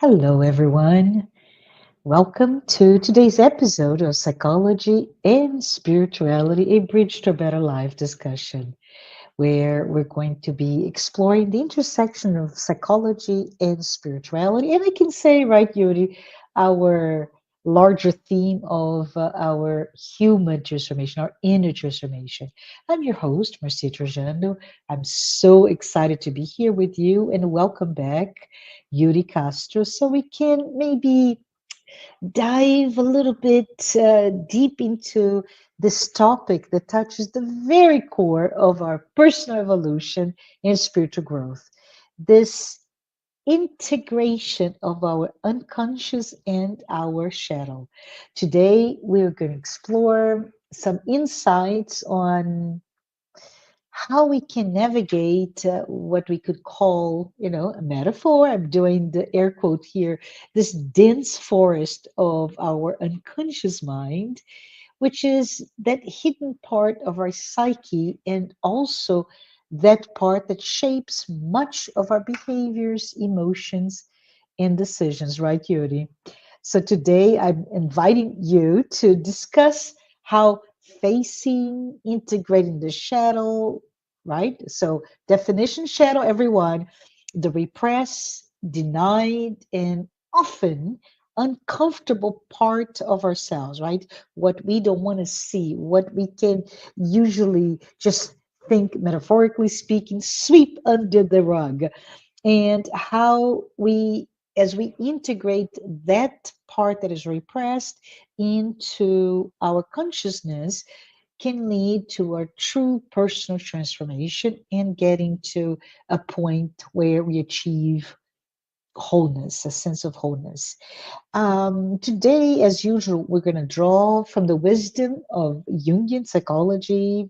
Hello, everyone. Welcome to today's episode of Psychology and Spirituality, a Bridge to a Better Life discussion, where we're going to be exploring the intersection of psychology and spirituality. And I can say, right, Yuri, our larger theme of our human transformation, our inner transformation. I'm your host, Marcia Trajano. I'm so excited to be here with you and welcome back, Yuri Castro, so we can maybe dive a little bit deep into this topic that touches the very core of our personal evolution and spiritual growth. This integration of our unconscious and our shadow. Today, we're going to explore some insights on how we can navigate what we could call, a metaphor. I'm doing the air quote here, this dense forest of our unconscious mind, which is that hidden part of our psyche and also that part that shapes much of our behaviors, emotions, and decisions, right, Yuri? So today I'm inviting you to discuss how facing, integrating the shadow, right? So definition shadow, everyone, the repressed, denied, and often uncomfortable part of ourselves, right? What we don't want to see, what we can usually just think, metaphorically speaking, sweep under the rug, and how we, as we integrate that part that is repressed into our consciousness, can lead to a true personal transformation and getting to a point where we achieve wholeness, a sense of wholeness. Today, as usual, we're going to draw from the wisdom of Jungian psychology,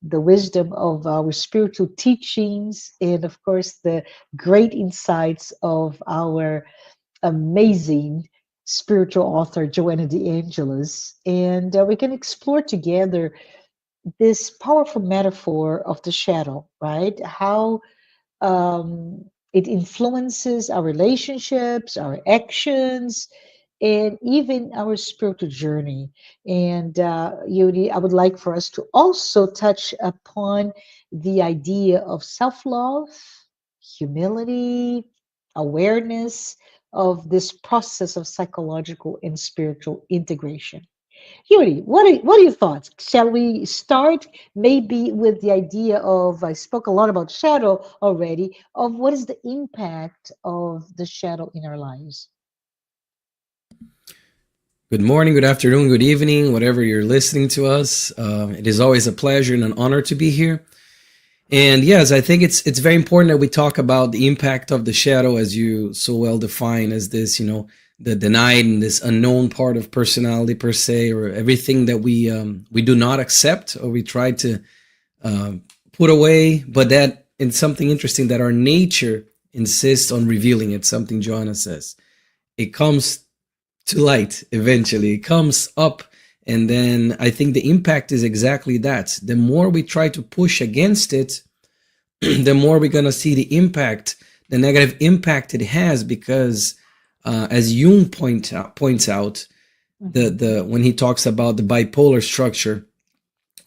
the wisdom of our spiritual teachings, and of course, the great insights of our amazing spiritual author, Joanna de Angelis. And we can explore together this powerful metaphor of the shadow, right? How it influences our relationships, our actions, and even our spiritual journey. And Yuri, I would like for us to also touch upon the idea of self love, humility, awareness of this process of psychological and spiritual integration. Yuri, what are your thoughts? Shall we start maybe with the idea of, I spoke a lot about shadow already, of what is the impact of the shadow in our lives? Good morning, good afternoon, good evening, whatever you're listening to us. It is always a pleasure and an honor to be here. And yes, I think it's very important that we talk about the impact of the shadow, as you so well define as this, the denied and this unknown part of personality per se, or everything that we do not accept or we try to put away, but that it's something interesting that our nature insists on revealing it. Something Joanna says, it comes to light eventually, it comes up. And then I think the impact is exactly that. The more we try to push against it, the more we're going to see the impact, the negative impact it has, because as Jung points out, the when he talks about the bipolar structure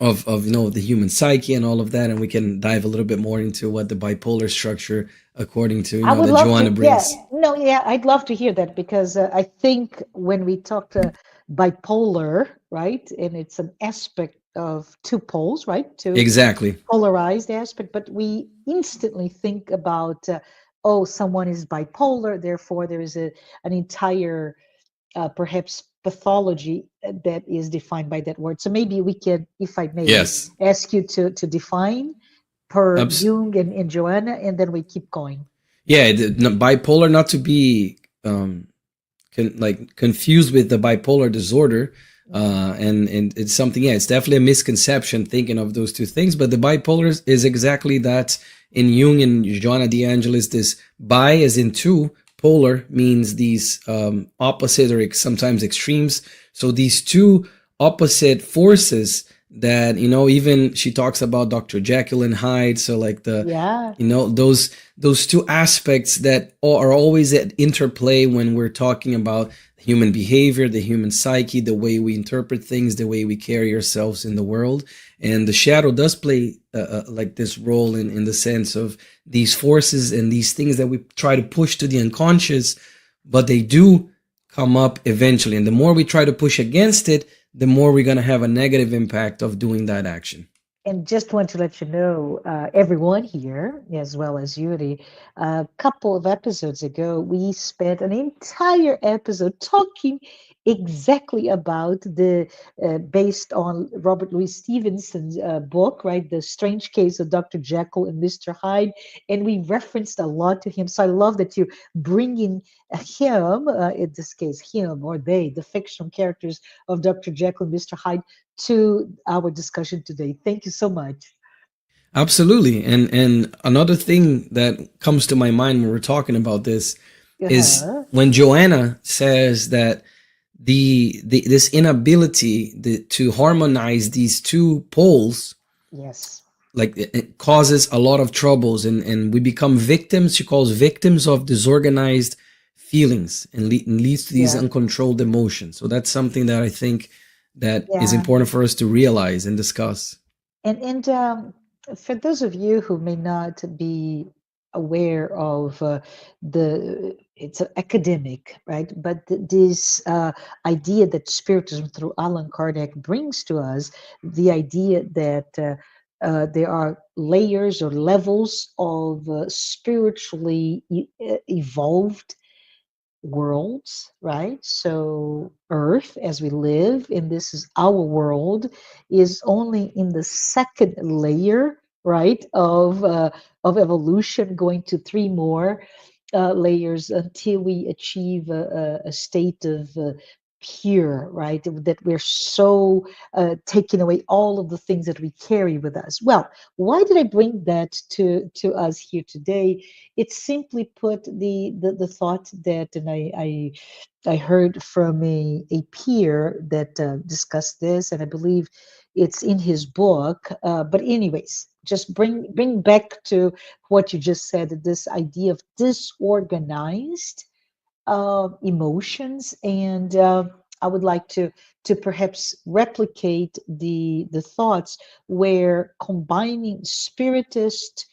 of the human psyche and all of that, and we can dive a little bit more into what the bipolar structure, according to I would that love Joanna to, yeah, brings. no, yeah, I'd love to hear that because I think when we talk to bipolar, right, and it's an aspect of two poles, right, two Exactly. polarized aspect, but we instantly think about, oh, someone is bipolar, therefore there is an entire perhaps pathology that is defined by that word. So maybe we can, if I may, Yes. ask you to define per Abs- Jung and Joanna, and then we keep going. yeah, bipolar, not to be confused with the bipolar disorder. And it's something, yeah, it's definitely a misconception thinking of those two things, but the bipolar is exactly that. In Jung and Joanna de Angelis, this bi as in two, polar means these opposite or sometimes extremes. So these two opposite forces that, you know, even she talks about Dr. Jekyll and Hyde. So like the, Yeah. you know, those two aspects that are always at interplay when we're talking about human behavior, the human psyche, the way we interpret things, the way we carry ourselves in the world. And the shadow does play like this role in the sense of these forces and these things that we try to push to the unconscious, but they do come up eventually. And the more we try to push against it, the more we're going to have a negative impact of doing that action. And just want to let you know, everyone here, as well as Yuri, a couple of episodes ago, we spent an entire episode talking exactly about based on Robert Louis Stevenson's book, right? The Strange Case of Dr. Jekyll and Mr. Hyde. And we referenced a lot to him. So I love that you bring in him, in this case, him or they, the fictional characters of Dr. Jekyll and Mr. Hyde to our discussion today. Thank you so much. Absolutely. And another thing that comes to my mind when we're talking about this is Uh-huh. when Joanna says that the this inability to harmonize these two poles, Yes. like it causes a lot of troubles, and we become victims. She calls victims of disorganized feelings, and, and leads to these Yeah. uncontrolled emotions. So that's something that I think that is Yeah. important for us to realize and discuss. And for those of you who may not be aware of the it's an academic, right? But this idea that spiritism through Allan Kardec brings to us, the idea that there are layers or levels of spiritually evolved worlds, right? So Earth, as we live, and this is our world, is only in the second layer, right, of evolution, going to three more layers until we achieve a state of pure, right? That we're so taking away all of the things that we carry with us. Well, why did I bring that to us here today? It's simply put the thought that, and I heard from a peer that discussed this, and I believe it's in his book. But anyways, just bring back to what you just said, this idea of disorganized emotions, and I would like to perhaps replicate the thoughts where combining spiritist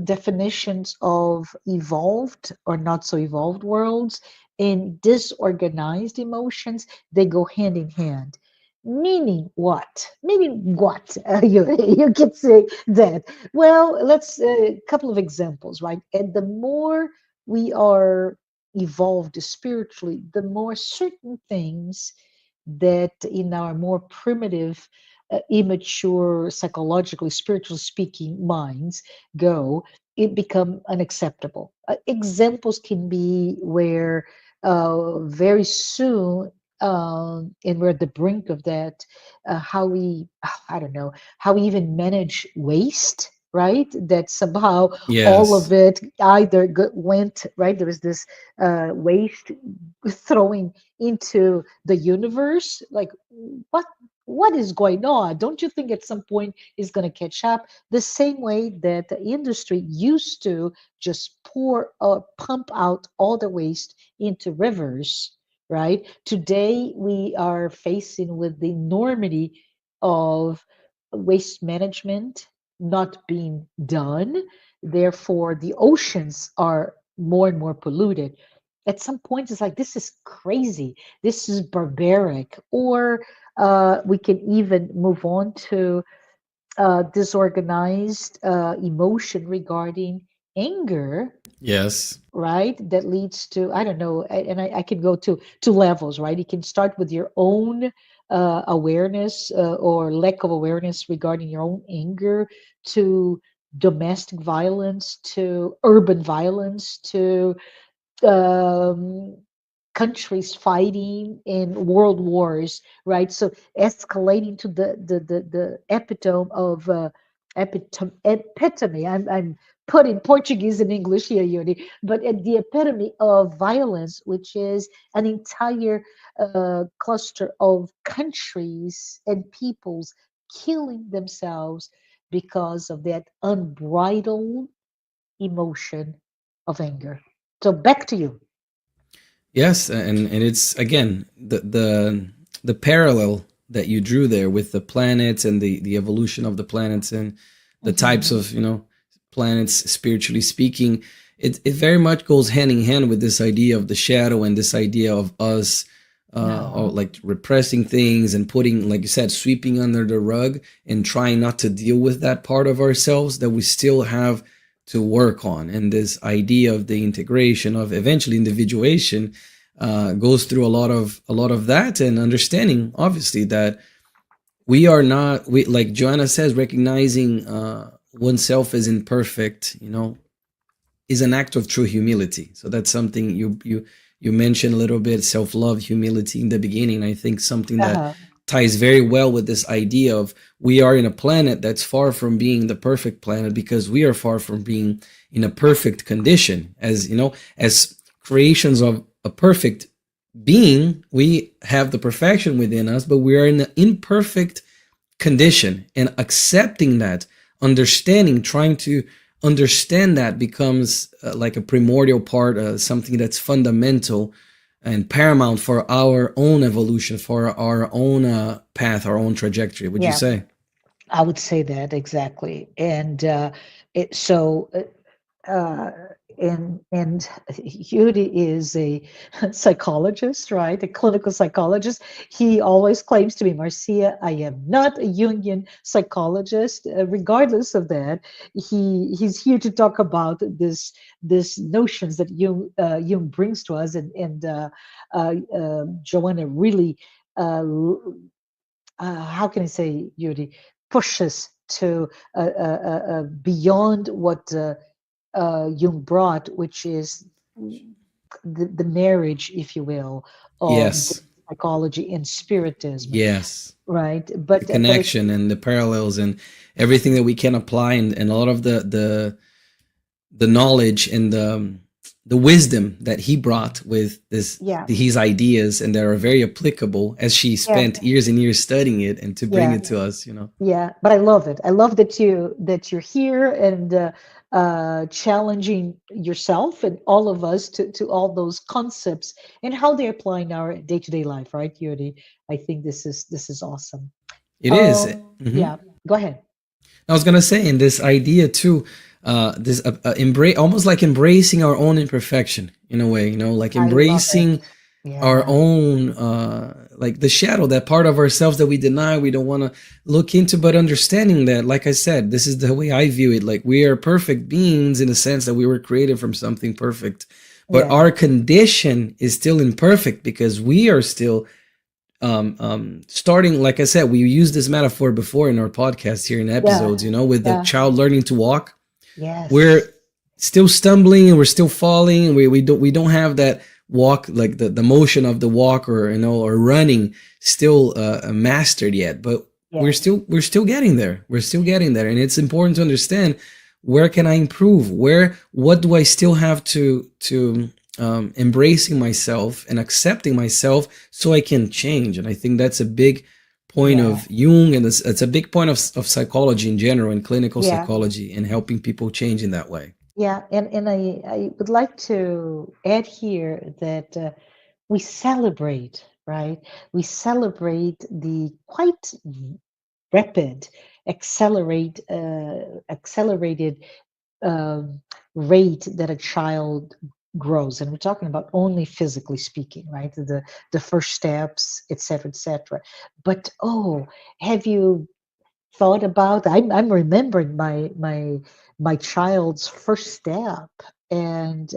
definitions of evolved or not so evolved worlds and disorganized emotions, they go hand in hand. Meaning what? Meaning what? You can say that. Well, let's a couple of examples, right? And the more we are evolved spiritually, the more certain things that in our more primitive, immature, psychologically, spiritually speaking minds go, it become unacceptable. Examples can be where very soon, and we're at the brink of that, how we, I don't know, how we even manage waste, right? That somehow all Yes. of it either went, right? There was this waste throwing into the universe. Like, what? What is going on? Don't you think at some point is going to catch up? The same way that the industry used to just pour or pump out all the waste into rivers, right? Today we are facing with the enormity of waste management not being done. Therefore, the oceans are more and more polluted. At some point, it's like, this is crazy. This is barbaric. Or we can even move on to disorganized emotion regarding anger, Yes. right? That leads to, I don't know, and I can go to levels, right? You can start with your own awareness or lack of awareness regarding your own anger, to domestic violence, to urban violence, to um, countries fighting in world wars, right? So escalating to the epitome of epitome. I'm put in Portuguese and English here, Yuri, but at the epitome of violence, which is an entire cluster of countries and peoples killing themselves because of that unbridled emotion of anger. So back to you. Yes, and it's again the parallel that you drew there with the planets and the evolution of the planets and the types Mhm. of planets spiritually speaking. It very much goes hand in hand with this idea of the shadow and this idea of us or No. like repressing things and putting, like you said, sweeping under the rug and trying not to deal with that part of ourselves that we still have to work on. And this idea of the integration of eventually individuation goes through a lot of that, and understanding obviously that we are not, we, like Joanna says, recognizing oneself as imperfect, is an act of true humility. So that's something you mentioned a little bit, self-love, humility in the beginning. I think something that Uh-huh. ties very well with this idea of we are in a planet that's far from being the perfect planet because we are far from being in a perfect condition. As as creations of a perfect being, we have the perfection within us, but we are in an imperfect condition, and accepting that, understanding, trying to understand that becomes like a primordial part, something that's fundamental and paramount for our own evolution, for our own path, our own trajectory, would you Yeah, say? I would say that exactly. And it so uh, and Yuri is a psychologist, right? A clinical psychologist. He always claims to be Marcia. I am not a Jungian psychologist. Regardless of that, he's here to talk about this notions that Jung brings to us, and Joanna really. How can I say, Yuri, pushes to beyond what Jung brought, which is the marriage, if you will, of Yes, psychology and spiritism, yes. right? The But I connection and the parallels and everything that we can apply, and a lot of the knowledge and the wisdom that he brought with this yeah, his ideas, and that are very applicable as she yeah, spent years and years studying it and to bring yeah. it to us. Yeah, but I love it. I love that you're here and challenging yourself and all of us to all those concepts and how they apply in our day-to-day life, right, Yuri? I think this is awesome. It is. Yeah, go ahead. I was gonna say, in this idea too, this embrace, almost like embracing our own imperfection in a way, like I love it. embracing our Yeah, own, like the shadow, that part of ourselves that we deny, we don't want to look into, but understanding that, like I said, this is the way I view it. Like, we are perfect beings in the sense that we were created from something perfect, but yeah, our condition is still imperfect because we are still starting. Like I said, we used this metaphor before in our podcast here in yeah, episodes, with the yeah. child learning to walk. We're Yes, still stumbling and we're still falling, and we don't have that walk, like the motion of the walk, or running, still mastered yet, but we're yes, still we're still getting there. We're still getting there, and it's important to understand, where can I improve, what do I still have to embracing myself and accepting myself so I can change. And I think that's a big point yeah, of Jung, and it's a big point of psychology in general, and clinical yeah. psychology, and helping people change in that way. Yeah, and I would like to add here that we celebrate, right? We celebrate the quite rapid, accelerated um, rate that a child grows, and we're talking about only physically speaking, right? The first steps, etc., etc. But oh, have you thought about, I'm remembering my child's first step, and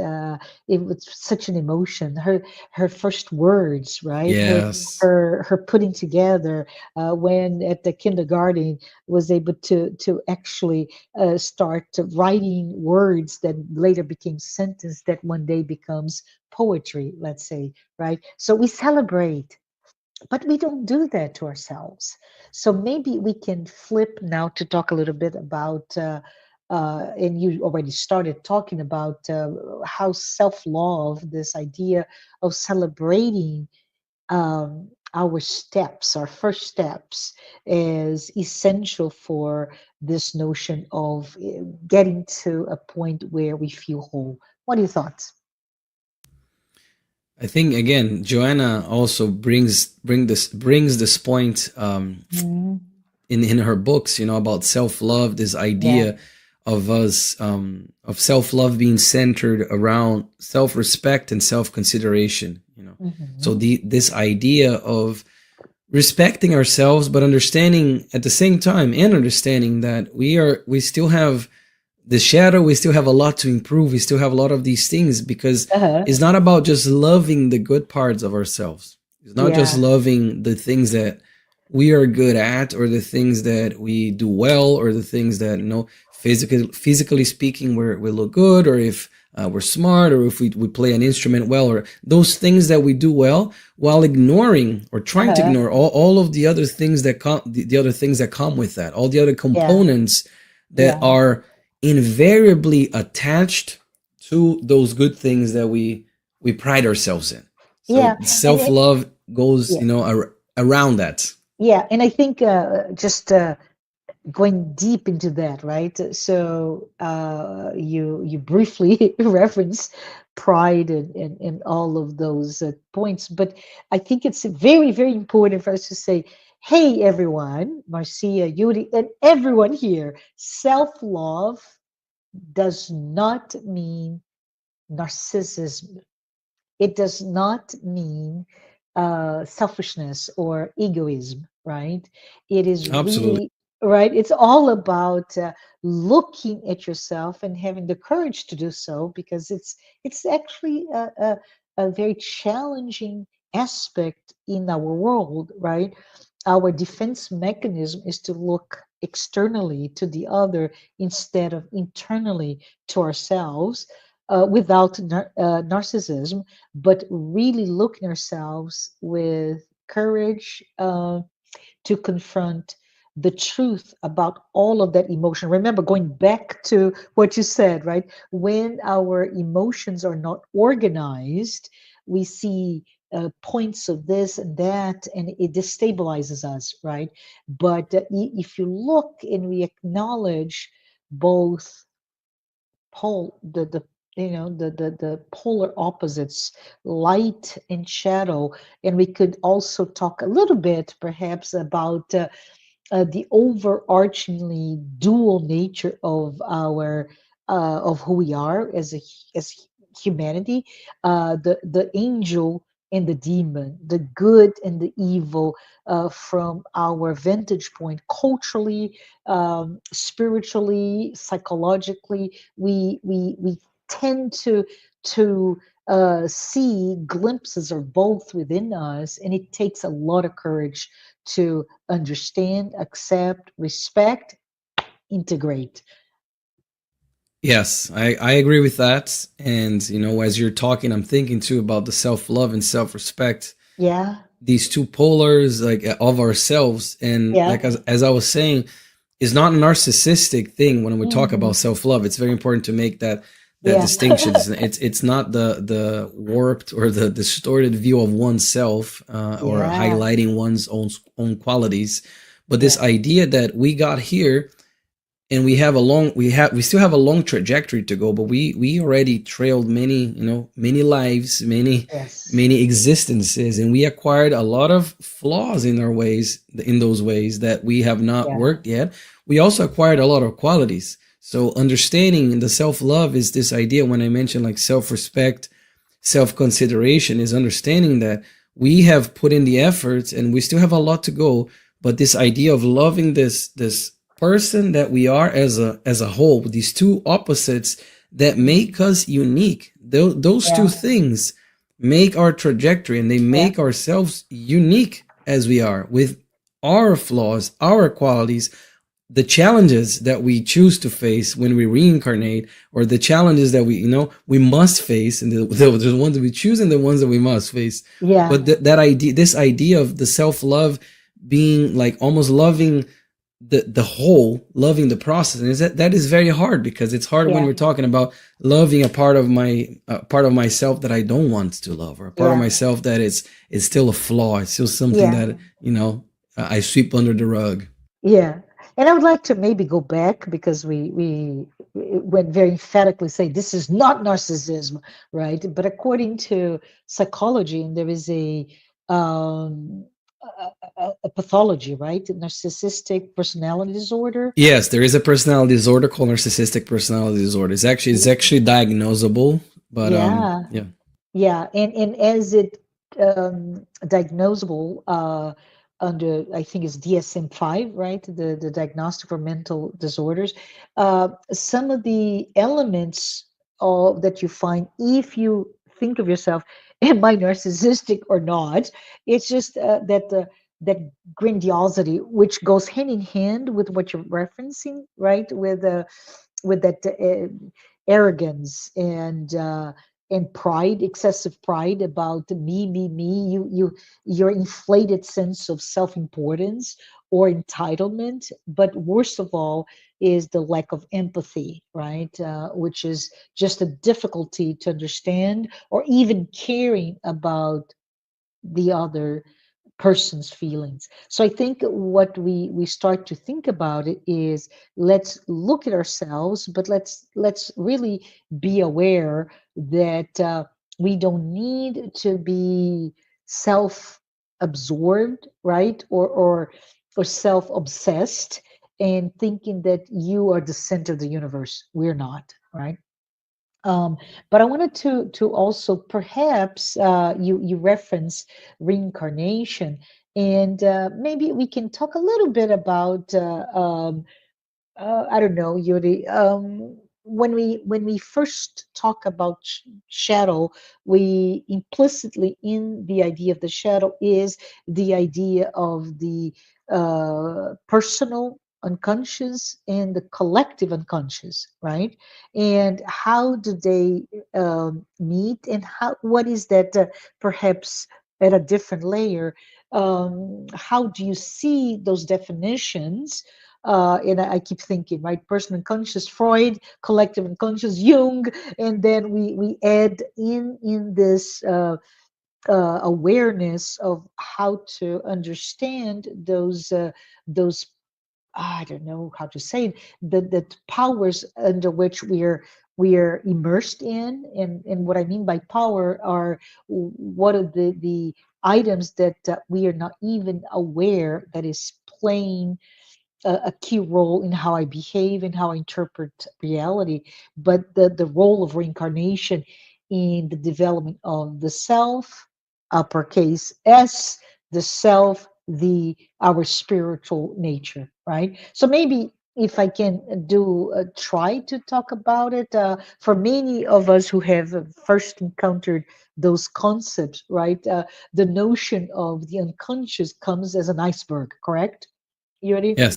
it was such an emotion, her first words, right? her Yes. her her putting together when at the kindergarten was able to actually start writing words that later became sentence that one day becomes poetry, let's say, right? So we celebrate, but we don't do that to ourselves. So maybe we can flip now to talk a little bit about and you already started talking about how self-love, this idea of celebrating our steps, our first steps, is essential for this notion of getting to a point where we feel whole. What are your thoughts? I think again, Joanna also brings this point Mm, in her books, about self love. This yeah. idea of us of self love being centered around self respect and self consideration. So Hmm. this idea of respecting ourselves, but understanding at the same time, and understanding that we still have the shadow, we still have a lot to improve, we still have a lot of these things, because Uh-huh. it's not about just loving the good parts of ourselves. It's not just Yeah. loving the things that we are good at, or the things that we do well, or the things that, physically speaking, we look good, or if we're smart, or if we play an instrument well, or those things that we do well, while ignoring or trying to Uh-huh. ignore all of the other things that come, the other things that come with that, all the other Yeah. components that Yeah. are invariably attached to those good things that we pride ourselves in. So Yeah. And self love goes, yeah. around that. Yeah. And I think just going deep into that, right? So you briefly reference pride and all of those points, but I think it's very, very important for us to say, hey, everyone, Marcia, Yuri, and everyone here, self-love does not mean narcissism. It does not mean selfishness or egoism, right? It is Absolutely. really, right? It's all about looking at yourself and having the courage to do so, because it's actually a very challenging aspect in our world, right? Our defense mechanism is to look externally to the other instead of internally to ourselves, without narcissism, but really looking ourselves with courage to confront the truth about all of that emotion. Remember, going back to what you said, right? When our emotions are not organized, we see points of this and that, and it destabilizes us, right? But if you look and we acknowledge both pole the the polar opposites, light and shadow, and we could also talk a little bit perhaps about the overarchingly dual nature of our of who we are as as humanity, the angel and the demon, the good and the evil, from our vantage point, culturally, spiritually, psychologically, we tend to see glimpses of both within us, and it takes a lot of courage to understand, accept, respect, integrate. Yes, I agree with that. And as you're talking, I'm thinking too about the self love and self respect, Yeah, these two polars, like, of ourselves. And yeah, like, as I was saying, is not a narcissistic thing. When we talk hmm, about self love, it's very important to make that yeah, distinction. It's not the warped or the distorted view of oneself, or yeah, highlighting one's own qualities, but yeah, this idea that we got here, and we still have a long trajectory to go, but we already trailed many lives, yes, many existences, and we acquired a lot of flaws in those ways that we have not yeah, worked yet. We also acquired a lot of qualities. So understanding the self-love is this idea, when I mentioned like self-respect, self-consideration, is understanding that we have put in the efforts and we still have a lot to go, but this idea of loving this person that we are as a whole, these two opposites that mhm, make us unique, those two yeah, things make our trajectory, and they yeah, make ourselves unique as we are, with our flaws, our qualities, the challenges that we choose to face when we reincarnate, or the challenges that we must face, and the ones that we choose and the ones that we must face. yeah, But that idea, this idea of the self-love being like almost loving the whole, loving the process. And that is very hard, because it's hard when Yeah. we're talking about loving a part of my part of myself that I don't want to love, or a part of Yeah. myself that is still a flaw. It's still something Yeah. that, I sweep under the rug. Yeah. And I would like to maybe go back because we went very emphatically say this is not narcissism, right? But according to psychology, and there is um, a pathology, right? Narcissistic personality disorder. Yes, there is a personality disorder called narcissistic personality disorder. It's actually diagnosable, but Yeah. yeah. Yeah, and as it diagnosable under I think it's DSM-5, right? The diagnostic for mental disorders. Some of the elements that you find if you think of yourself, am I narcissistic or not? It's just that grandiosity, which goes hand in hand with what you're referencing, right? With that arrogance and pride, excessive pride about me, your inflated sense of self-importance or entitlement. But worst of all is the lack of empathy, right? Which is just a difficulty to understand or even caring about the other person's feelings. So I think what we start to think about it is let's look at ourselves, but let's really be aware that we don't need to be self-absorbed, right? Or self-obsessed and thinking that you are the center of the universe. We're not, right? Um, but I wanted to also perhaps you reference reincarnation, and maybe we can talk a little bit about I don't know, Yuri. When we first talk about shadow, we implicitly in the idea of the shadow is the idea of the personal unconscious and the collective unconscious, right? And how do they meet, and how what is that perhaps at a different layer? How do you see those definitions? And I keep thinking, right? Personal unconscious, Freud, collective unconscious, Jung, and then we add in this awareness of how to understand those I don't know how to say it, the powers under which we are immersed in, and what I mean by power are what are the items that we are not even aware that is playing a key role in how I behave and how I interpret reality, but the role of reincarnation in the development of the self, uppercase S, the self, the our spiritual nature, right? So maybe if I can try to talk about it, for many of us who have first encountered those concepts, right? The notion of the unconscious comes as an iceberg, correct? You ready? Yes.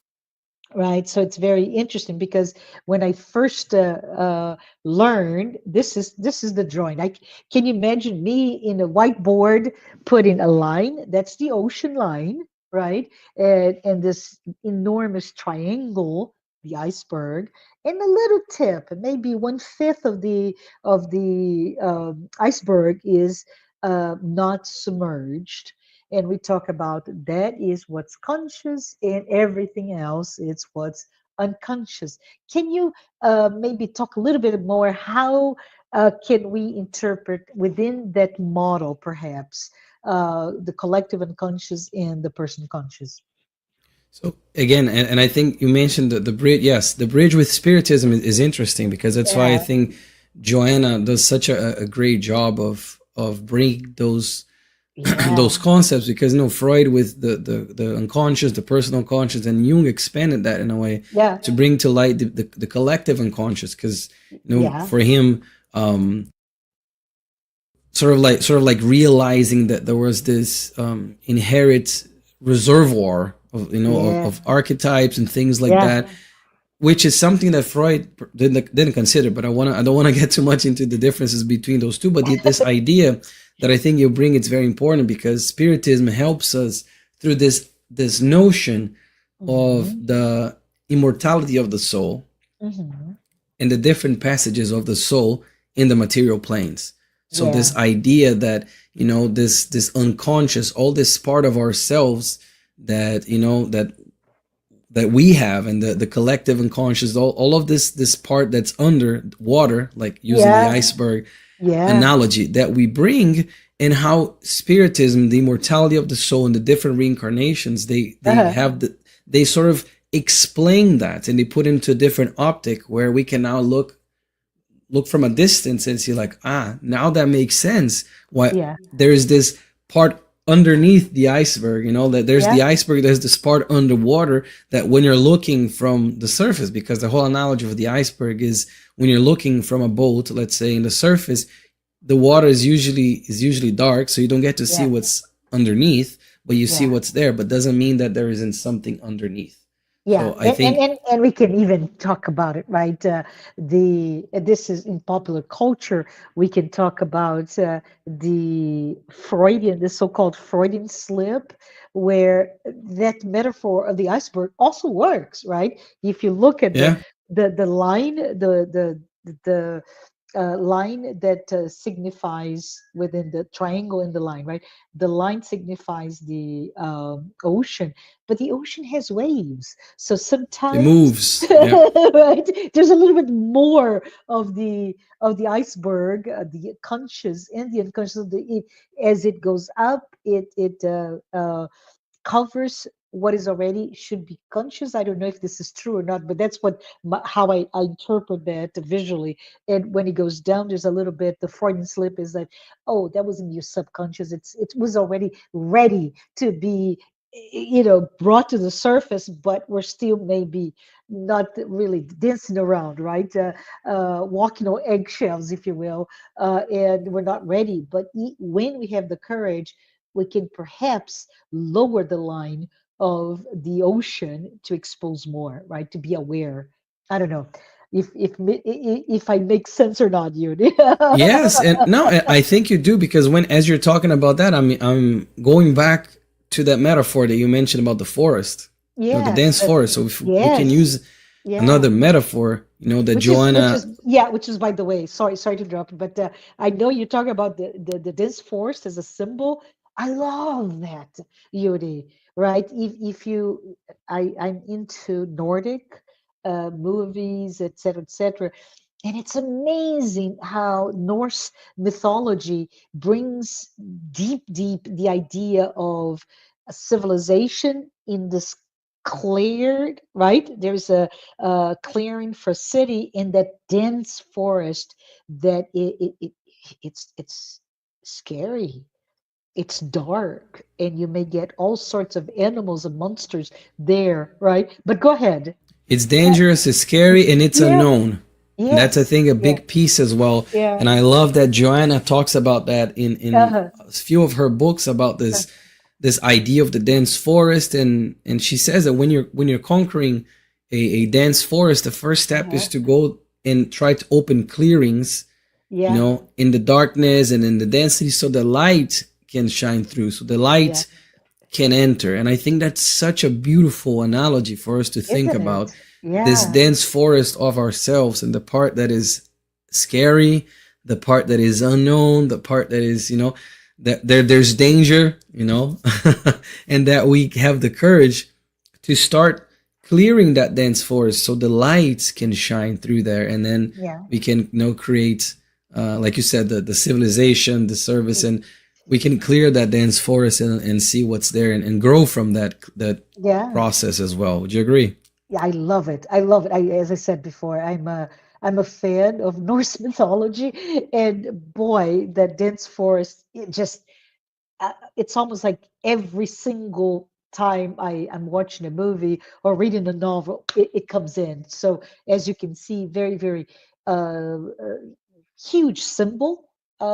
Right. So it's very interesting because when I first learned, this is the drawing. Can you imagine me in a whiteboard putting a line? That's the ocean line, right? And this enormous triangle, the iceberg, and a little tip, maybe one fifth of the iceberg is not submerged, and we talk about that is what's conscious and everything else is what's unconscious. Can you maybe talk a little bit more how can we interpret within that model perhaps the collective unconscious and the person conscious? So again, and I think you mentioned the bridge. Yes, the bridge with spiritism is interesting, because that's why I Yeah, think Joanna does such a great job of bringing those those yeah, concepts, because Freud with the unconscious, the personal unconscious, and Jung expanded that in a way yeah, to bring to light the collective unconscious, because yeah, for him, sort of like realizing that there was this inherent reservoir of yeah, of archetypes and things like yeah. that, which is something that Freud didn't consider. But I don't want to get too much into the differences between those two. But this idea that I think you bring, it's very important, because Spiritism helps us through this notion of Mhm. the immortality of the soul Mhm. and the different passages of the soul in the material planes. So Yeah. this idea that, this unconscious, all this part of ourselves that, that we have, and the collective unconscious, all of this part that's under water, like using the Yeah. iceberg Yeah. analogy that we bring, and how spiritism, the immortality of the soul and the different reincarnations, they Uh-huh. have they sort of explain that, and they put into a different optic where we can now look from a distance and see, like, now that makes sense, why Yeah. there's this part underneath the iceberg, that there's Yeah. the iceberg, there's this part underwater, that when you're looking from the surface, because the whole analogy of the iceberg is, when you're looking from a boat, let's say, in the surface, the water is usually dark, so you don't get to see Yeah. what's underneath, but you see Yeah. what's there, but doesn't mean that there isn't something underneath. Yeah, So I think, and we can even talk about it, right? The this is in popular culture. We can talk about the so-called Freudian slip, where that metaphor of the iceberg also works, right? If you look at yeah, the line, the line that signifies within the triangle in the line, right? The line signifies the ocean, but the ocean has waves. So it sometimes, moves. Yeah. right, there's a little bit more of the iceberg, the conscious and the unconscious. As it goes up, it covers what is already should be conscious. I don't know if this is true or not, but that's how I interpret that visually. And when it goes down, there's a little bit. The Freudian slip is like, oh, that was in your subconscious. It was already ready to be, brought to the surface, but we're still maybe not really dancing around, right? Walking on eggshells, if you will, and we're not ready. But when we have the courage, we can perhaps lower the line of the ocean to expose more, right? To be aware. I don't know if I make sense or not, Yuri. Yes, and no, I think you do, because when, as you're talking about that, I'm going back to that metaphor that you mentioned about the forest, the Yes, dense forest. So if we can yes, use yeah. another metaphor, that Which is Joanna, yeah, which is by the way, sorry to interrupt, but I know you're talking about the dense forest as a symbol. I love that, Yuri, right? If you I'm into Nordic movies, etc., and it's amazing how Norse mythology brings deep the idea of a civilization in this cleared, right? There's a clearing for city in that dense forest that it's scary. It's dark, and you may get all sorts of animals and monsters there, right? But go ahead. it's dangerous, it's scary, and it's Yeah. unknown. And that's, I Yes. think, a Yeah. big piece as well. Yeah. And I love that Joanna talks about that in Uh-huh. a few of her books, about this idea of the dense forest, and she says that when you're conquering a dense forest, the first step is Uh-huh. to go and try to open clearings, Yeah. in the darkness and in the density, so the light can shine through, so the Yeah. light can enter. And I think that's such a beautiful analogy for us to think Isn't about it? this Yeah. dense forest of ourselves, and the part that is scary, the part that is unknown, the part that is, that there's danger, and that we have the courage to start clearing that dense forest so the lights can shine through there, and then Yeah. we can, create, like you said, the civilization, the service, and we can clear that dense forest, and see what's there, and grow from that Yeah. process as well. Would you agree? Yeah, I love it. I love it. As I said before, I'm a fan of Norse mythology, and boy, that dense forest, it's almost like every single time I'm watching a movie or reading a novel, it comes in. So as you can see, very huge symbol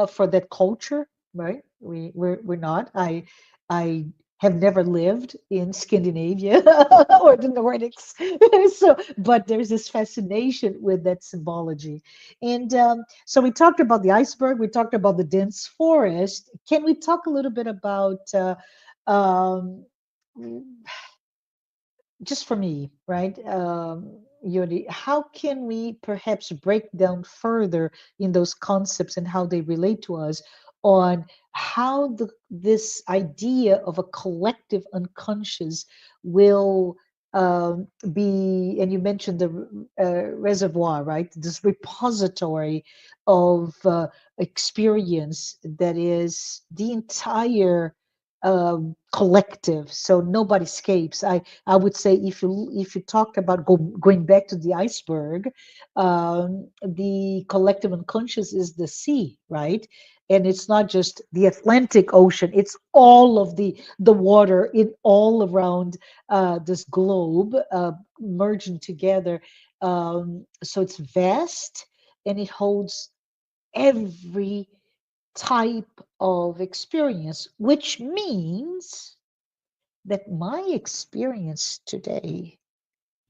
for that culture, right? We're not. I have never lived in Scandinavia or the Nordics, so but there's this fascination with that symbology, and so we talked about the iceberg, we talked about the dense forest. Can we talk a little bit about um, just for me, right, Yuri, how can we perhaps break down further in those concepts and how they relate to us on how this idea of a collective unconscious will be, and you mentioned the reservoir, right? This repository of experience that is the entire collective, so nobody escapes. I would say if you talk about going back to the iceberg, the collective unconscious is the sea, right? And it's not just the Atlantic Ocean; it's all of the water in all around this globe merging together. So it's vast, and it holds every type of experience, which means that my experience today,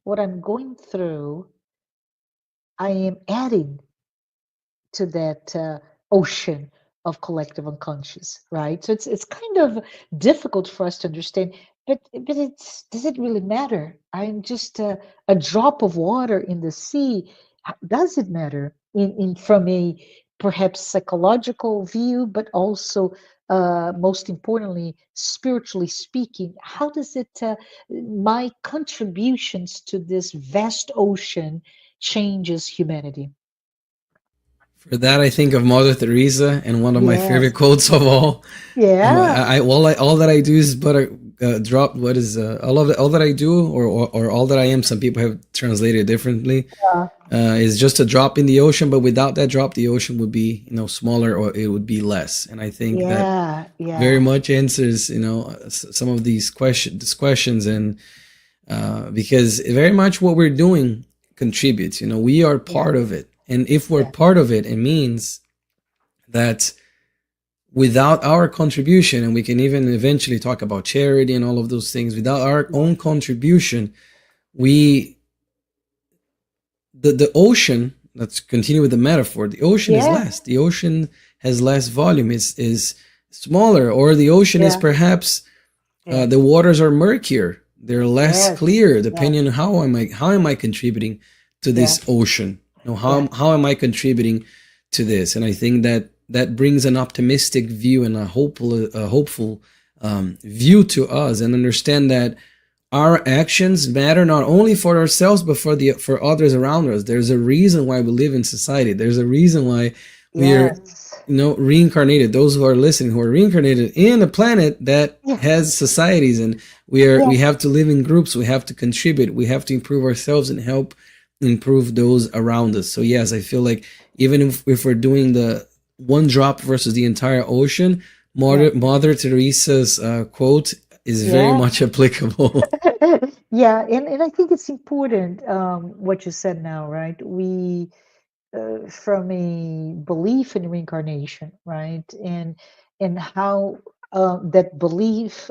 what I'm going through, I am adding to that ocean of collective unconscious, right? So it's kind of difficult for us to understand, but it's does it really matter? I'm just a drop of water in the sea. Does it matter in from a perhaps psychological view, but also most importantly, spiritually speaking, how does it my contributions to this vast ocean changes humanity? For that, I think of Mother Teresa and one of my favorite Yes. quotes of all. Yeah. All that I do is but drop. What is all that I do, or all that I am? Some people have translated it differently. Yeah. Is just a drop in the ocean, but without that drop, the ocean would be smaller, or it would be less. And I think that Yeah. very Yeah. much answers some of these questions, and because very much what we're doing contributes. We are Yeah. part of it, and if we're Yeah. part of it, it means that without our contribution, and we can even eventually talk about charity and all of those things, without our Yeah. own contribution, we the ocean, let's continue with the metaphor, the ocean is Yeah. less, the ocean has less volume, is smaller, or the ocean is Yeah. perhaps Yeah. the waters are murkier, they're less Yes. clear, Yes. depending on how am I contributing to this Yes. ocean. Yeah. How am I contributing to this? And I think that that brings an optimistic view and a hopeful view to us, and understand that our actions matter not only for ourselves but for others around us. There's a reason why we live in society. There's a reason why we are Yes. reincarnated. Those who are listening, who are reincarnated in a planet that has Yes. societies, and we Yes. have to live in groups. We have to contribute. We have to improve ourselves and help improve those around us. So yes, I feel like even if we're doing the one drop versus the entire ocean, Yeah. Mother Teresa's quote is very Yeah. much applicable. Yeah. And I think it's important what you said now, right? We from a belief in reincarnation, right? And how that belief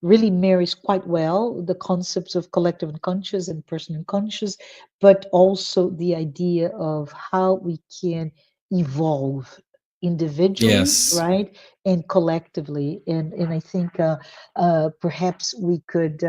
really marries quite well the concepts of collective unconscious and personal unconscious, but also the idea of how we can evolve individually, Yes. right, and collectively. And I think perhaps we could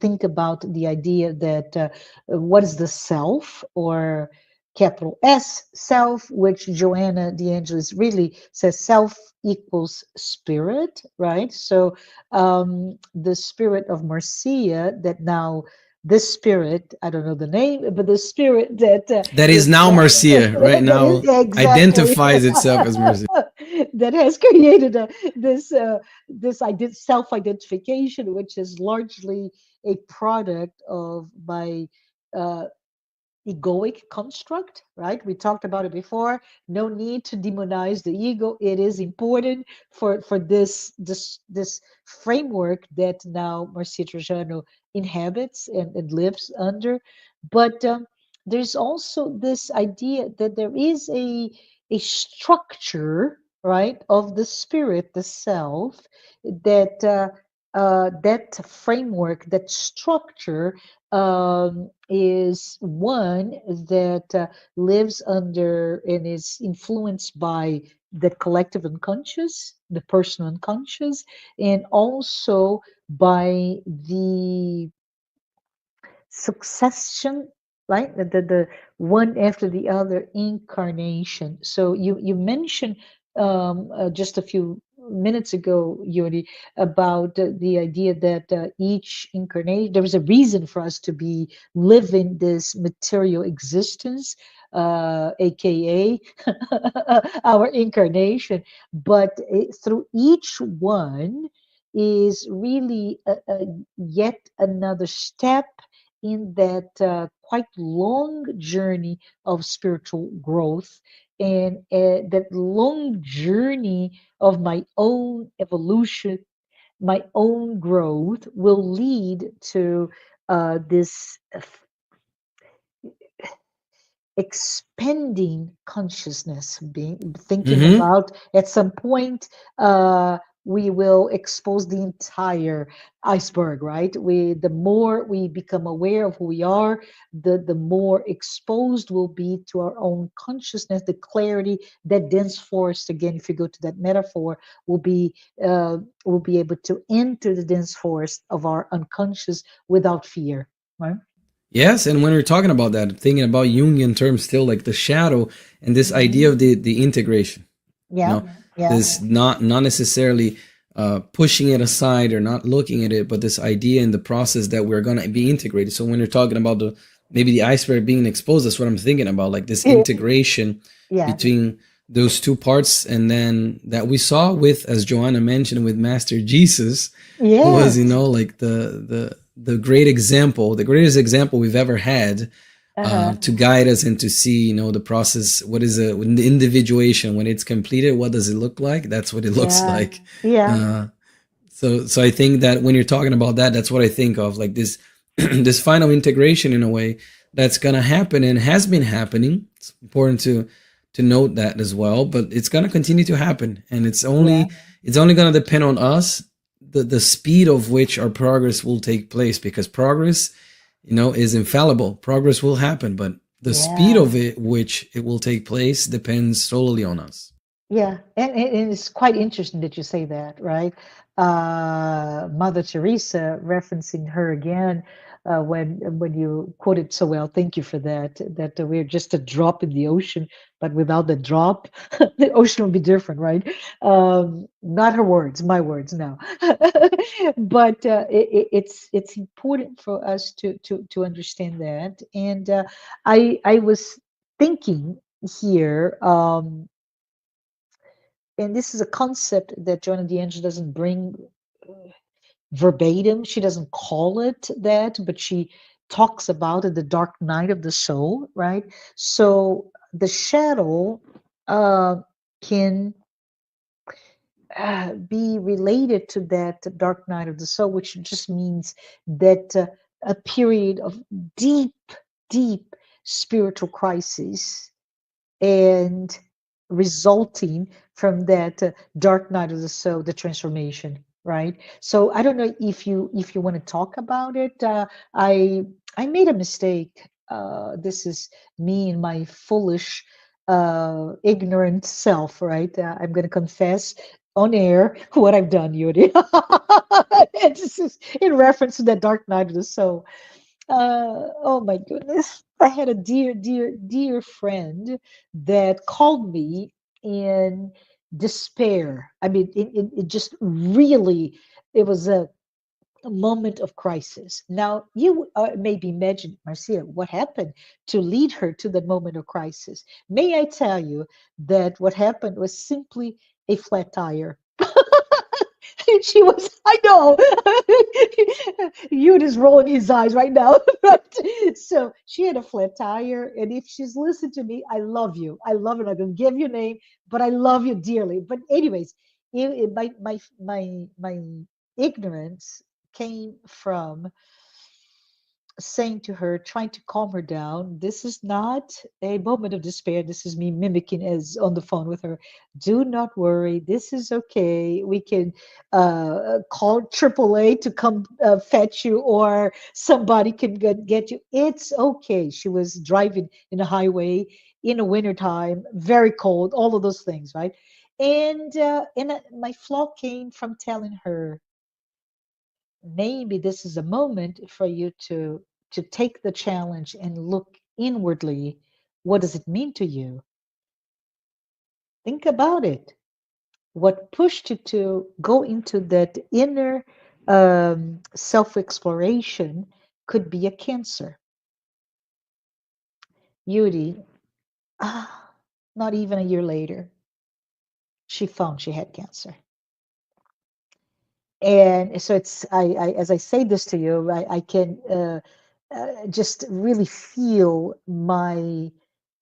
think about the idea that what is the self, or capital S self, which Joanna de Angelis really says self equals spirit, right? So the spirit of Marcia, that now this spirit, I don't know the name, but the spirit that That is is now Marcia. Right that is now exactly identifies itself as Marcia. that has created this self-identification, which is largely a product of my uh, egoic construct, right? We talked about it before. No need to demonize the ego. It is important for this framework that now Marcia Trajano inhabits and lives under. But there's also this idea that there is a structure, right, of the spirit, the self, that that framework, that structure is one that lives under and is influenced by the collective unconscious, the personal unconscious, and also by the succession, right? The one after the other incarnation. So you mentioned just a few minutes ago, Yuri, about the idea that each incarnation, there was a reason for us to be living this material existence, aka our incarnation. But through each one is really yet another step in that quite long journey of spiritual growth, and that long journey of my own evolution, my own growth will lead to this expanding consciousness, being thinking Mm-hmm. about at some point we will expose the entire iceberg, right? The more we become aware of who we are, the more exposed we'll be to our own consciousness, the clarity, that dense forest, again, if you go to that metaphor, will be will be able to enter the dense forest of our unconscious without fear, right? Yes, and when we're talking about that, thinking about Jungian terms still, like the shadow and this idea Mhm. of the integration, you Yeah, know, yeah, this not necessarily pushing it aside or not looking at it, but this idea in the process that we're gonna be integrated. So when you're talking about the maybe the iceberg being exposed, that's what I'm thinking about, like this yeah, integration yeah. between those two parts, and then that we saw with, as Joanna mentioned, with Master Jesus, was, Yes. like the great example, the greatest example we've ever had, Uh-huh. to guide us and to see, the process. What is it when the individuation, when it's completed, what does it look like? That's what it looks Yeah. like. Yeah. So I think that when you're talking about that, that's what I think of, like this this final integration in a way that's gonna happen and has been happening. It's important to note that as well, but it's gonna continue to happen, and Yeah. it's only gonna depend on us, the speed of which our progress will take place, because progress, is infallible. Progress will happen, but the speed Yeah. of it which it will take place depends solely on us. Yeah, and it's quite interesting that you say that, right? Mother Teresa, referencing her again, when you quoted so well, thank you for that. That we're just a drop in the ocean, but without the drop, the ocean would be different, right? Not her words, my words, no. But it's important for us to understand that, and I was thinking here. And this is a concept that Joanna de Angelis doesn't bring verbatim. She doesn't call it that, but she talks about it, the dark night of the soul, right? So the shadow uh, can be related to that dark night of the soul, which just means that a period of deep, deep spiritual crisis, and resulting from that dark night of the soul, the transformation, right? So I don't know if you want to talk about it. I made a mistake. This is me and my foolish ignorant self, right? I'm going to confess on air what I've done, Yuri. And this is in reference to that dark night of the soul. Oh my goodness. I had a dear, dear, dear friend that called me in despair. I mean, it just really, it was a moment of crisis. Now, you maybe imagine, Marcia, what happened to lead her to the moment of crisis. May I tell you that what happened was simply a flat tire. She was, I know, you just rolling his eyes right now. But so she had a flat tire, and if she's listened to me, I love you. I love her. I'm gonna give you a name, but I love you dearly. But anyways, my ignorance came from saying to her, trying to calm her down, this is not a moment of despair. This is me mimicking as on the phone with her. Do not worry. This is okay. We can call AAA to come fetch you, or somebody can get you. It's okay. She was driving in a highway in a wintertime, very cold, all of those things, right? And my flaw came from telling her, maybe this is a moment for you to take the challenge and look inwardly. What does it mean to you? Think about it. What pushed you to go into that inner self exploration could be a cancer. Yuri, ah, not even a year later, she found she had cancer. And so I as I say this to you, I can just really feel my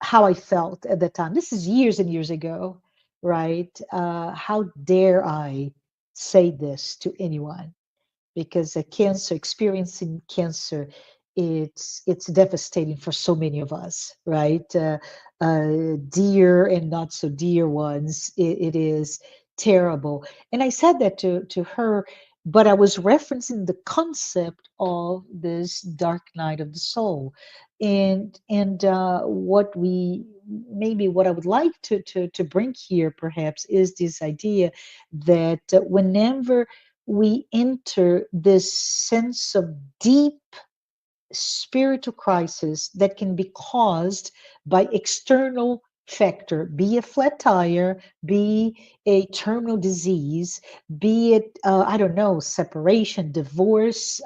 how I felt at the time. This is years and years ago, right? How dare I say this to anyone? Because cancer, experiencing cancer, it's devastating for so many of us, right? Dear and not so dear ones. It is terrible. And I said that to her, but I was referencing the concept of this dark night of the soul, and what we maybe what I would like to bring here perhaps is this idea that whenever we enter this sense of deep spiritual crisis that can be caused by external factor, be a flat tire, be a terminal disease, be it I don't know, separation, divorce,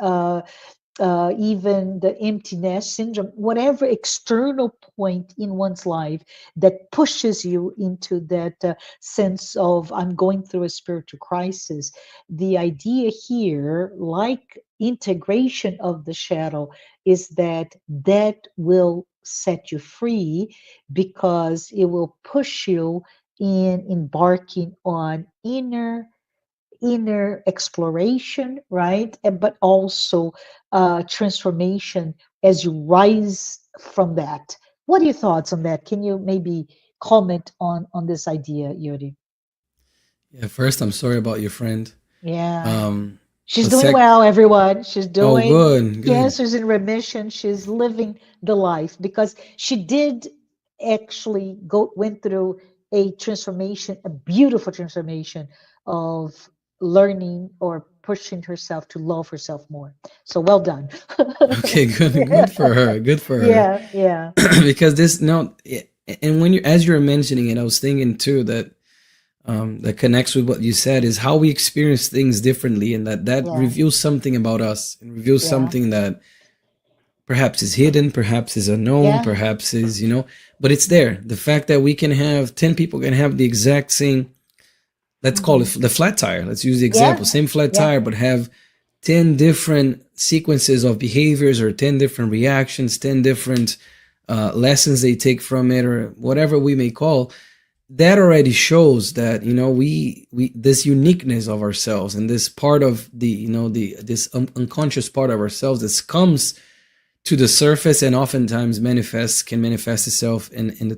even the empty nest syndrome, whatever external point in one's life that pushes you into that sense of, I'm going through a spiritual crisis. The idea here, like integration of the shadow, is that that will set you free because it will push you in embarking on inner exploration, right? But also transformation as you rise from that. What are your thoughts on that? Can you maybe comment on this idea, Yuri? Yeah, first, I'm sorry about your friend. Yeah. Um, She's but doing sec, well, everyone. She's oh, doing good, good. cancer's in remission. She's living the life because she did actually go went through a transformation, a beautiful transformation of learning or pushing herself to love herself more. So well done. Okay, good, Yeah, good for her, good for her. yeah, yeah, Because this no, and when you as you were mentioning it, I was thinking too that that connects with what you said is how we experience things differently, and that yeah, reveals something about us and reveals yeah, something that perhaps is hidden, perhaps is unknown, yeah. perhaps is but it's there. The fact that we can have 10 people can have the exact same, let's call it Hmm. the flat tire. Let's use the example, Yeah, same flat yeah, tire, but have 10 different sequences of behaviors or 10 different reactions, 10 different lessons they take from it, or whatever we may call. That already shows that we this uniqueness of ourselves, and this part of the the this unconscious part of ourselves that comes to the surface and oftentimes can manifest itself in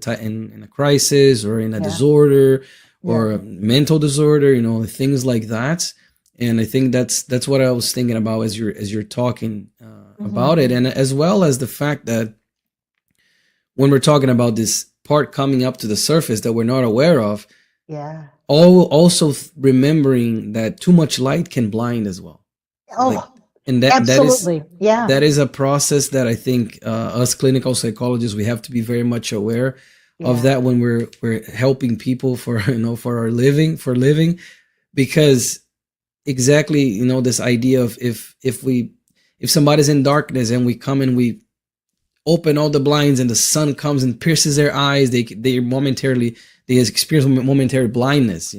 a crisis or in a yeah, disorder yeah. or a mental disorder, things like that. And I think that's what I was thinking about as you're talking about it, Hmm. and as well as the fact that when we're talking about this part coming up to the surface that we're not aware of, Yeah. also remembering that too much light can blind as well. So like, Oh, and absolutely. Yeah, that is a process that I think us clinical psychologists, we have to be very much aware of yeah, that when we're helping people for for our living, because exactly this idea of if somebody's in darkness and we come and we open all the blinds and the sun comes and pierces their eyes, they experience momentary blindness,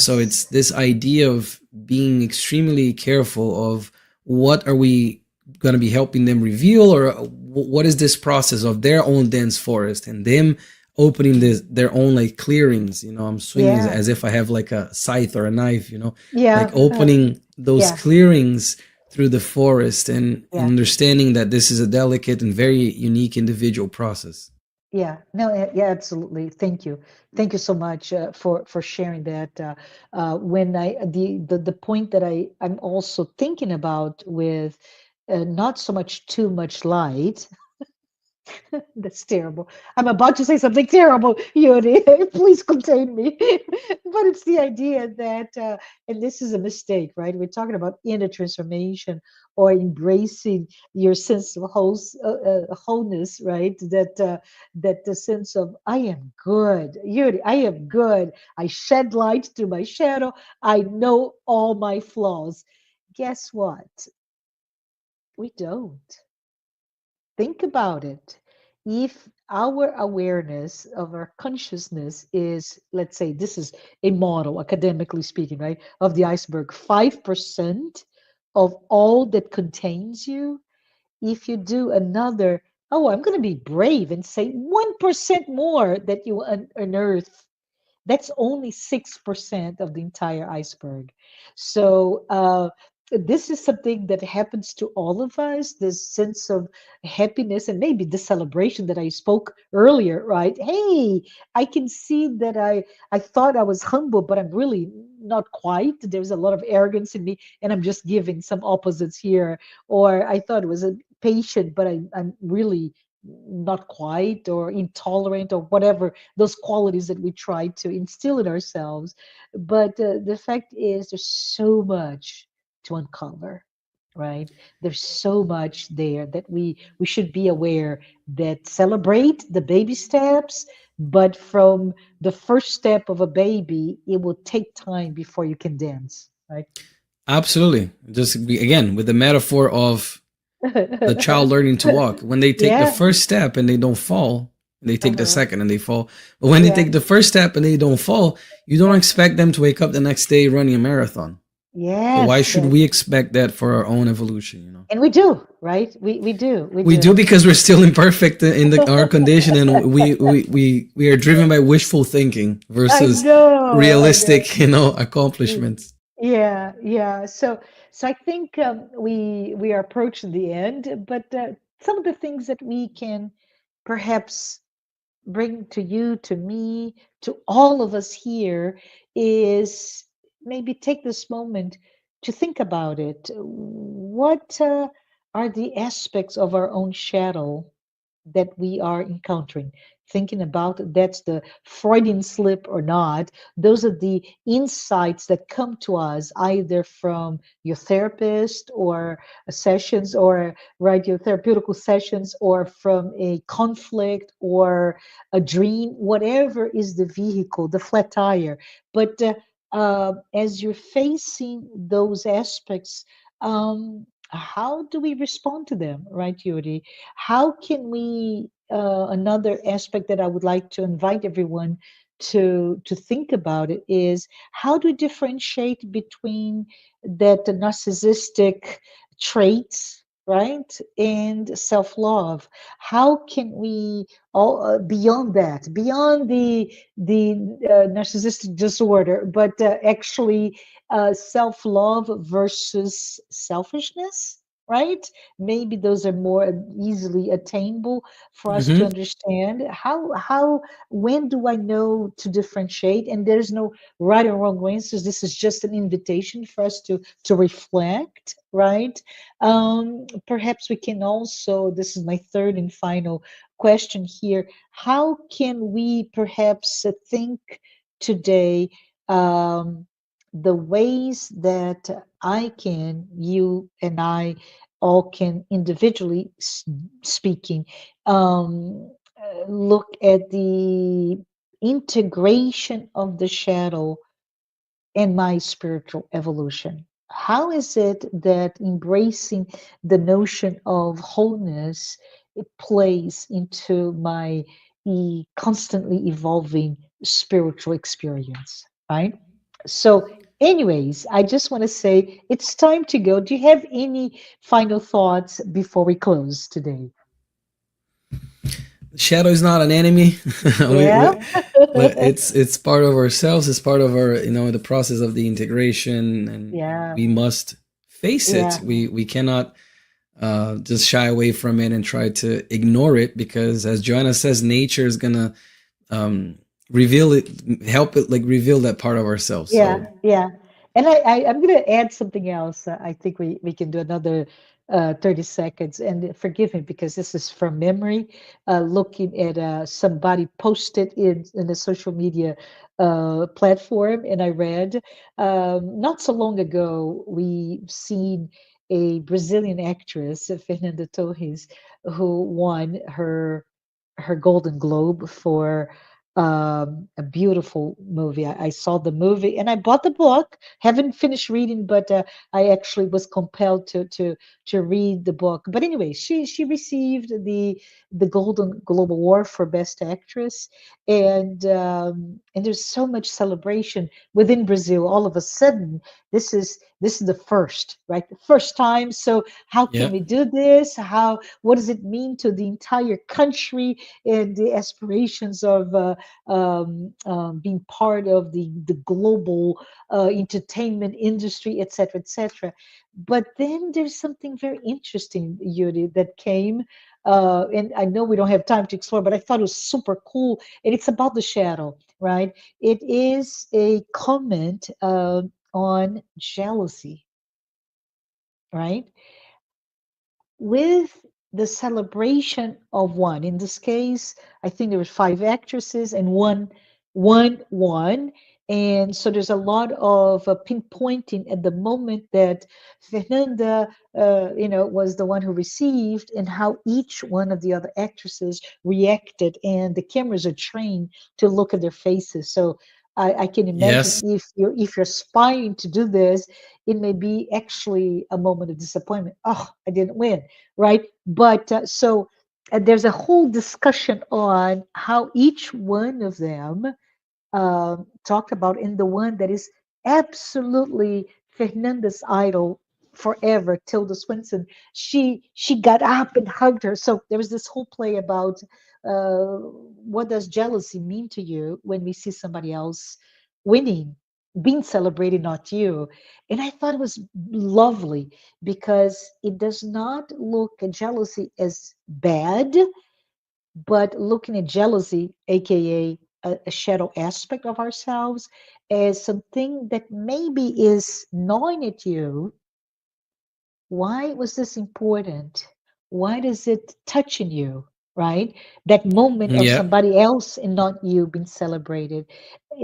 so it's yes. this idea of being extremely careful of what are we going to be helping them reveal, or what is this process of their own dense forest and them opening their own like clearings. I'm swinging Yeah, as if I have like a scythe or a knife, like yeah, opening those yeah, clearings through the forest, and yeah, understanding that this is a delicate and very unique individual process. yeah. No, yeah, absolutely. Thank you so much for sharing that. When I the point that I'm also thinking about with not so much too much light, That's terrible. I'm about to say something terrible, Yuri. Please contain me. But it's the idea that, and this is a mistake, right? We're talking about inner transformation or embracing your sense of wholeness, right? That the sense of I am good, Yuri. I am good. I shed light to my shadow. I know all my flaws. Guess what? We don't. Think about it. If our awareness of our consciousness is, let's say, this is a model, academically speaking, right, of the iceberg, 5% of all that contains you, if you do another, oh, I'm going to be brave and say 1% more that you unearth, that's only 6% of the entire iceberg. So, this is something that happens to all of us, this sense of happiness and maybe the celebration that I spoke earlier, right? Hey, I can see that I thought I was humble, but I'm really not quite. There's a lot of arrogance in me, and I'm just giving some opposites here. Or I thought it was a patient, but I'm really not quite, or intolerant, or whatever those qualities that we try to instill in ourselves. But the fact is, there's so much to uncover, right? There's so much there that we should be aware, that celebrate the baby steps, but from the first step of a baby, it will take time before you can dance, right? Absolutely. Just again with the metaphor of the child learning to walk. When they take the Yeah. first step and they don't fall, they take the Uh-huh. second and they fall. But when they Yeah. take the first step and they don't fall, you don't expect them to wake up the next day running a marathon. So why Yes. should we expect that for our own evolution? And we do, right? We do. We We do do. because we're still imperfect in our condition, and we are driven by wishful thinking I versus know. I know. realistic, accomplishments. Yeah, yeah. So I think we are approaching the end, but some of the things that we can perhaps bring to you, to me, to all of us here is maybe take this moment to think about it. What are the aspects of our own shadow that we are encountering? Thinking about that's the Freudian slip or not. Those are the insights that come to us either from your therapist or sessions, or right, your therapeutical sessions, or from a conflict or a dream, whatever is the vehicle, the flat tire. But as you're facing those aspects, how do we respond to them, right, Yuri? How can we, another aspect that I would like to invite everyone to think about it is, how do we differentiate between that narcissistic traits, right, and self-love? How can we all, beyond that, beyond the narcissistic disorder, but actually self-love versus selfishness, right? Maybe those are more easily attainable for us to Hmm. understand. How when do I know to differentiate? And there's no right or wrong answers. This is just an invitation for us to reflect, right? Perhaps we can also, this is my third and final question here, how can we perhaps think today, um, the ways that I can, you and I all can individually speaking, look at the integration of the shadow in my spiritual evolution. How is it that embracing the notion of wholeness, it plays into my constantly evolving spiritual experience, right? So, anyways, I just want to say it's time to go. Do you have any final thoughts before we close today? Shadow is not an enemy. Yeah, It's part of ourselves. It's part of our the process of the integration, and yeah, we must face it. yeah. We cannot just shy away from it and try to ignore it, because as Joanna says, nature is gonna um, reveal it, help it like reveal that part of ourselves. Yeah, So yeah. And I'm going to add something else. I think we can do another 30 seconds. And forgive me because this is from memory, looking at somebody posted in a social media platform. And I read not so long ago, we seen a Brazilian actress, Fernanda Torres, who won her Golden Globe for a beautiful movie. I saw the movie and I bought the book. Haven't finished reading, but I actually was compelled to read the book. But anyway, she received the Golden Globe Award for Best Actress, and there's so much celebration within Brazil. All of a sudden, this is the first, right? The first time. So how can Yeah. we do this? What does it mean to the entire country and the aspirations of being part of the global entertainment industry, etc., etc. But then there's something very interesting, Yuri, that came. And I know we don't have time to explore, but I thought it was super cool. And it's about the shadow, right? It is a comment on jealousy, right? With the celebration of one. In this case, I think there were five actresses and one. And so there's a lot of pinpointing at the moment that Fernanda, was the one who received, and how each one of the other actresses reacted. And the cameras are trained to look at their faces. So I can imagine Yes. if you're aspiring to do this, it may be actually a moment of disappointment. Oh, I didn't win, right? But there's a whole discussion on how each one of them talked about, in the one that is absolutely Fernanda's idol forever, Tilda Swinton. She got up and hugged her. So there was this whole play about what does jealousy mean to you when we see somebody else winning, being celebrated, not you. And I thought it was lovely because it does not look at jealousy as bad, but looking at jealousy, aka a shadow aspect of ourselves, as something that maybe is gnawing at you. Why was this important? Why does it touch in you, right? That moment of Yeah. somebody else and not you being celebrated.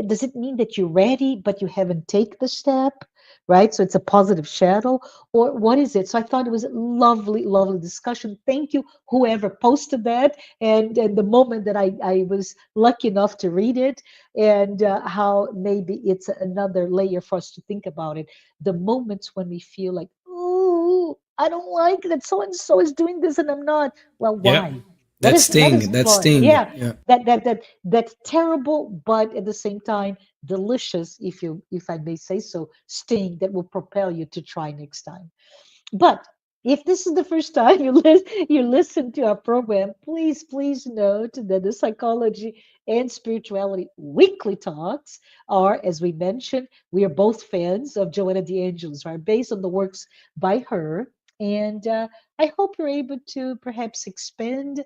Does it mean that you're ready, but you haven't taken the step, right? So it's a positive shadow, or what is it? So I thought it was a lovely, lovely discussion. Thank you, whoever posted that. And the moment that I was lucky enough to read it, and how maybe it's another layer for us to think about it. The moments when we feel like, oh, I don't like that so and so is doing this and I'm not. Well, Yeah. why? What That is sting. it That for? sting. Yeah, Yeah. that's terrible, but at the same time delicious, if I may say so, sting that will propel you to try next time. But if this is the first time you listen to our program, please note that the Psychology and Spirituality weekly talks are, as we mentioned, we are both fans of Joanna de Angelis, right? Based on the works by her. And I hope you're able to perhaps expand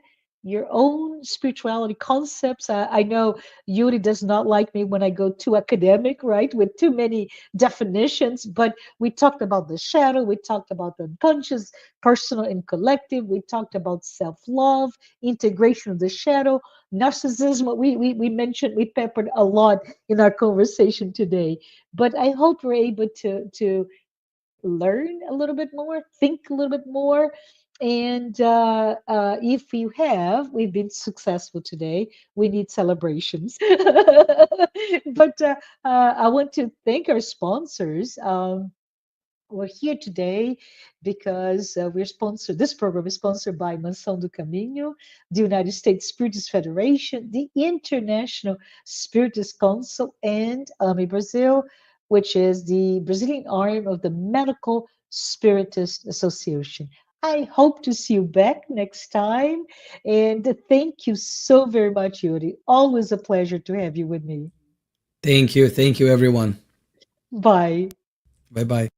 your own spirituality concepts. I know Yuri does not like me when I go too academic, right? With too many definitions, but we talked about the shadow, we talked about the unconscious, personal and collective, we talked about self-love, integration of the shadow, narcissism. We mentioned, we peppered a lot in our conversation today. But I hope we're able to learn a little bit more, think a little bit more. And if you have, we've been successful today. We need celebrations. But I want to thank our sponsors. We're here today because we're sponsored. This program is sponsored by Mansão do Caminho, the United States Spiritist Federation, the International Spiritist Council, and AMI Brazil, which is the Brazilian arm of the Medical Spiritist Association. I hope to see you back next time. And thank you so very much, Yuri. Always a pleasure to have you with me. Thank you. Thank you, everyone. Bye. Bye bye.